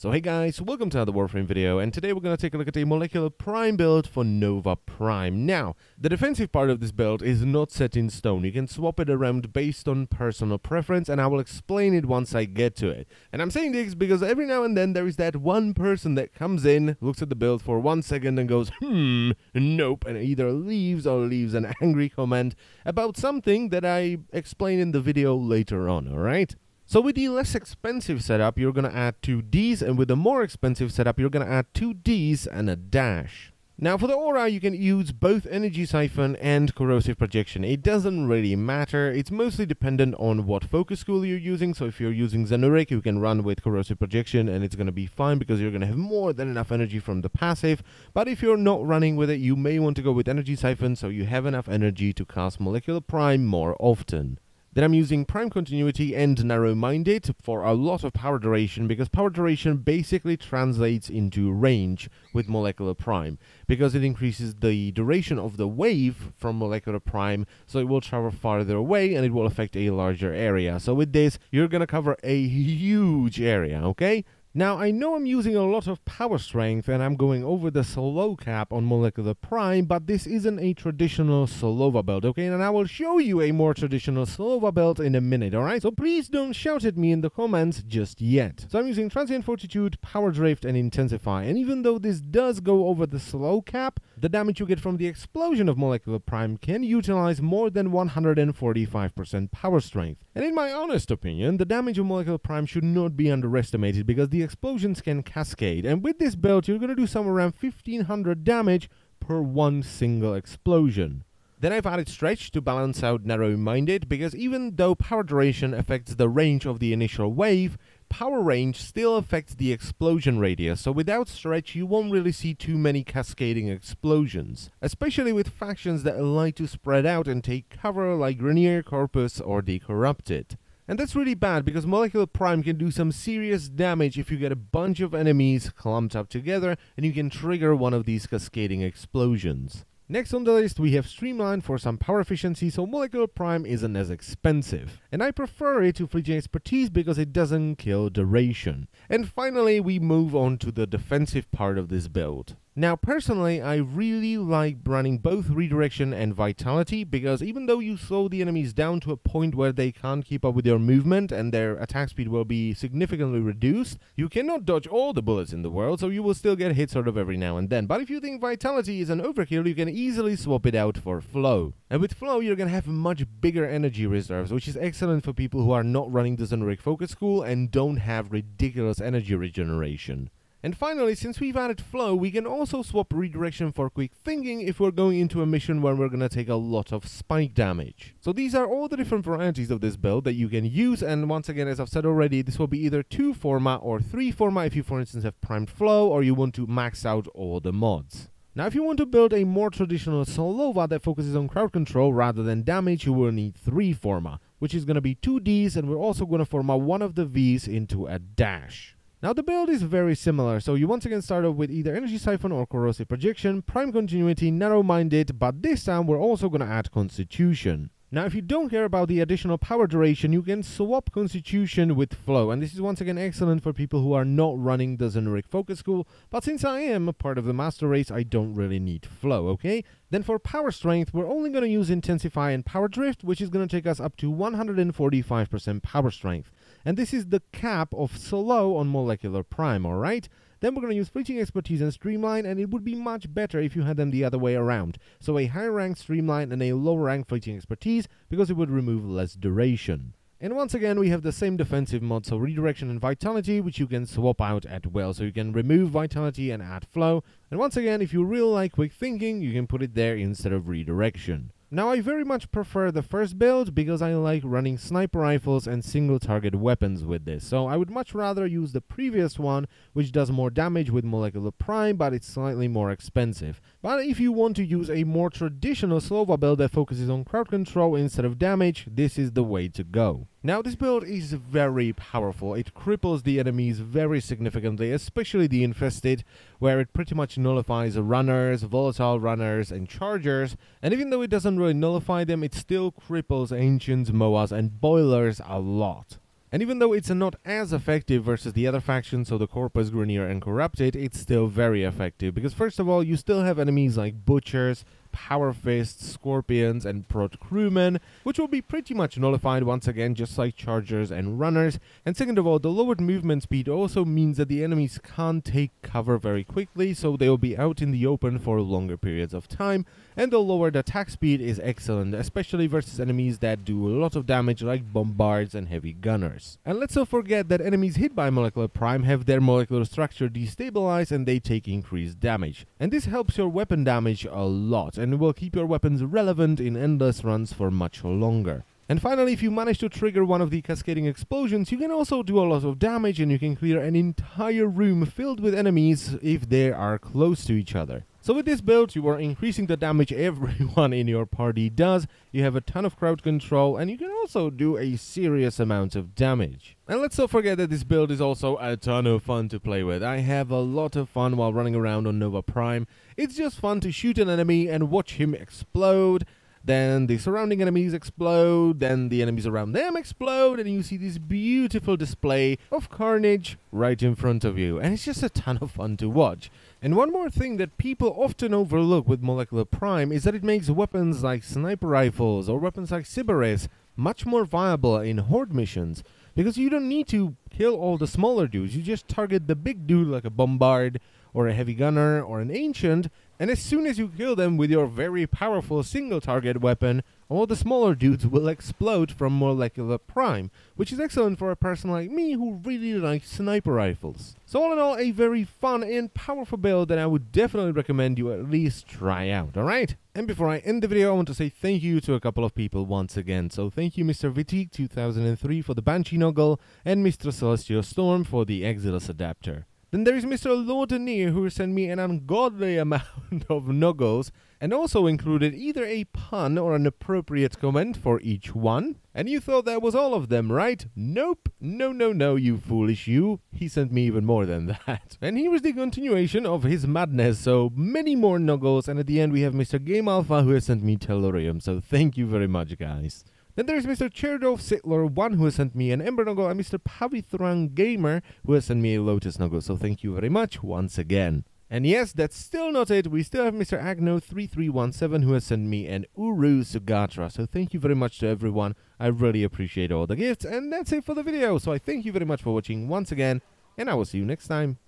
So hey guys, welcome to another Warframe video, and today we're going to take a look at a molecular prime build for Nova Prime. Now, the defensive part of this build is not set in stone. You can swap it around based on personal preference, and I will explain it once I get to it. And I'm saying this because every now and then there is that one person that comes in, looks at the build for 1 second and goes, nope, and either leaves or leaves an angry comment about something that I explain in the video later on, alright? So with the less expensive setup, you're going to add 2 Ds, and with the more expensive setup, you're going to add 2 Ds and a dash. Now for the aura, you can use both energy siphon and corrosive projection. It doesn't really matter. It's mostly dependent on what focus school you're using. So if you're using Xenoric, you can run with corrosive projection and it's going to be fine because you're going to have more than enough energy from the passive. But if you're not running with it, you may want to go with energy siphon so you have enough energy to cast molecular prime more often. Then I'm using Prime Continuity and Narrow-Minded for a lot of power duration, because power duration basically translates into range with Molecular Prime, because it increases the duration of the wave from Molecular Prime, so it will travel farther away and it will affect a larger area. So with this, you're going to cover a huge area, okay? Now, I know I'm using a lot of power strength and I'm going over the slow cap on Molecular Prime, but this isn't a traditional Solova build, okay? And I will show you a more traditional Solova build in a minute, alright? So please don't shout at me in the comments just yet. So I'm using Transient Fortitude, Power Drift, and Intensify. And even though this does go over the slow cap, the damage you get from the explosion of Molecular Prime can utilize more than 145% power strength. And in my honest opinion, the damage of Molecular Prime should not be underestimated, because the explosions can cascade, and with this build you're going to do somewhere around 1500 damage per one single explosion. Then I've added Stretch to balance out Narrow-Minded, because even though power duration affects the range of the initial wave, power range still affects the explosion radius, so without Stretch you won't really see too many cascading explosions, especially with factions that like to spread out and take cover like Grenier, Corpus, or the Corrupted. And that's really bad, because Molecular Prime can do some serious damage if you get a bunch of enemies clumped up together and you can trigger one of these cascading explosions. Next on the list we have Streamline for some power efficiency, so Molecular Prime isn't as expensive. And I prefer it to Fleeting Expertise because it doesn't kill duration. And finally we move on to the defensive part of this build. Now personally, I really like running both Redirection and Vitality, because even though you slow the enemies down to a point where they can't keep up with your movement and their attack speed will be significantly reduced, you cannot dodge all the bullets in the world, so you will still get hit sort of every now and then. But if you think Vitality is an overkill, you can easily swap it out for Flow. And with Flow, you're going to have much bigger energy reserves, which is excellent for people who are not running the Xenoric Focus School and don't have ridiculous energy regeneration. And finally, since we've added Flow, we can also swap Redirection for Quick Thinking if we're going into a mission where we're going to take a lot of spike damage. So these are all the different varieties of this build that you can use, and once again, as I've said already, this will be either 2 Forma or 3 Forma if you, for instance, have primed Flow or you want to max out all the mods. Now, if you want to build a more traditional Solova that focuses on crowd control rather than damage, you will need 3 Forma, which is going to be 2 Ds, and we're also going to Forma one of the Vs into a dash. Now the build is very similar, so you once again start off with either Energy Siphon or Corrosive Projection, Prime Continuity, Narrow-Minded, but this time we're also going to add Constitution. Now if you don't care about the additional power duration, you can swap Constitution with Flow, and this is once again excellent for people who are not running the Xenoric Focus School, but since I am a part of the Master Race, I don't really need Flow, okay? Then for Power Strength, we're only going to use Intensify and Power Drift, which is going to take us up to 145% Power Strength. And this is the cap of slow on Molecular Prime, alright? Then we're going to use Fleeting Expertise and Streamline, and it would be much better if you had them the other way around. So a higher rank Streamline and a lower rank Fleeting Expertise, because it would remove less duration. And once again, we have the same defensive mod, so Redirection and Vitality, which you can swap out at will. So you can remove Vitality and add Flow. And once again, if you really like Quick Thinking, you can put it there instead of Redirection. Now I very much prefer the first build because I like running sniper rifles and single target weapons with this, so I would much rather use the previous one, which does more damage with Molecular Prime, but it's slightly more expensive. But if you want to use a more traditional Slova build that focuses on crowd control instead of damage, this is the way to go. Now this build is very powerful. It cripples the enemies very significantly, especially the infested, where it pretty much nullifies runners, volatile runners, and chargers, and even though it doesn't really nullify them, it still cripples ancients, moas, and boilers a lot. And even though it's not as effective versus the other factions, so the Corpus, Grenier, and Corrupted, it's still very effective. Because first of all, you still have enemies like Butchers, Power Fists, Scorpions, and Prot Crewmen, which will be pretty much nullified once again, just like Chargers and Runners. And second of all, the lowered movement speed also means that the enemies can't take cover very quickly, so they will be out in the open for longer periods of time. And the lowered attack speed is excellent, especially versus enemies that do a lot of damage like Bombards and Heavy Gunners. And let's not forget that enemies hit by Molecular Prime have their molecular structure destabilized and they take increased damage. And this helps your weapon damage a lot, and will keep your weapons relevant in endless runs for much longer. And finally, if you manage to trigger one of the cascading explosions, you can also do a lot of damage and you can clear an entire room filled with enemies if they are close to each other. So with this build, you are increasing the damage everyone in your party does, you have a ton of crowd control, and you can also do a serious amount of damage. And let's not forget that this build is also a ton of fun to play with. I have a lot of fun while running around on Nova Prime. It's just fun to shoot an enemy and watch him explode. Then the surrounding enemies explode, then the enemies around them explode, and you see this beautiful display of carnage right in front of you. And it's just a ton of fun to watch. And one more thing that people often overlook with Molecular Prime is that it makes weapons like sniper rifles or weapons like Sybaris much more viable in horde missions. Because you don't need to kill all the smaller dudes, you just target the big dude like a Bombard or a Heavy Gunner or an Ancient, and as soon as you kill them with your very powerful single target weapon, all the smaller dudes will explode from Molecular Prime, which is excellent for a person like me who really likes sniper rifles. So all in all, a very fun and powerful build that I would definitely recommend you at least try out, alright? And before I end the video, I want to say thank you to a couple of people once again. So thank you Mr. Vitik 2003 for the Banshee Noggle, and Mr. Celestial Storm for the Exilus adapter. Then there is Mr. Lordanier, who sent me an ungodly amount of noggles, and also included either a pun or an appropriate comment for each one. And you thought that was all of them, right? Nope. No, you foolish you. He sent me even more than that. And here is the continuation of his madness, so many more noggles, and at the end we have Mr. Game Alpha, who has sent me Tellurium, so thank you very much, guys. Then there is Mr. Cherdov Sittler 1, who has sent me an Ember Noggle, and Mr. Pavithrang Gamer, who has sent me a Lotus Noggle, so thank you very much once again. And yes, that's still not it, we still have Mr. Agno 3317, who has sent me an Uru Sugatra, so thank you very much to everyone, I really appreciate all the gifts, and that's it for the video, so I thank you very much for watching once again, and I will see you next time.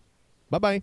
Bye bye.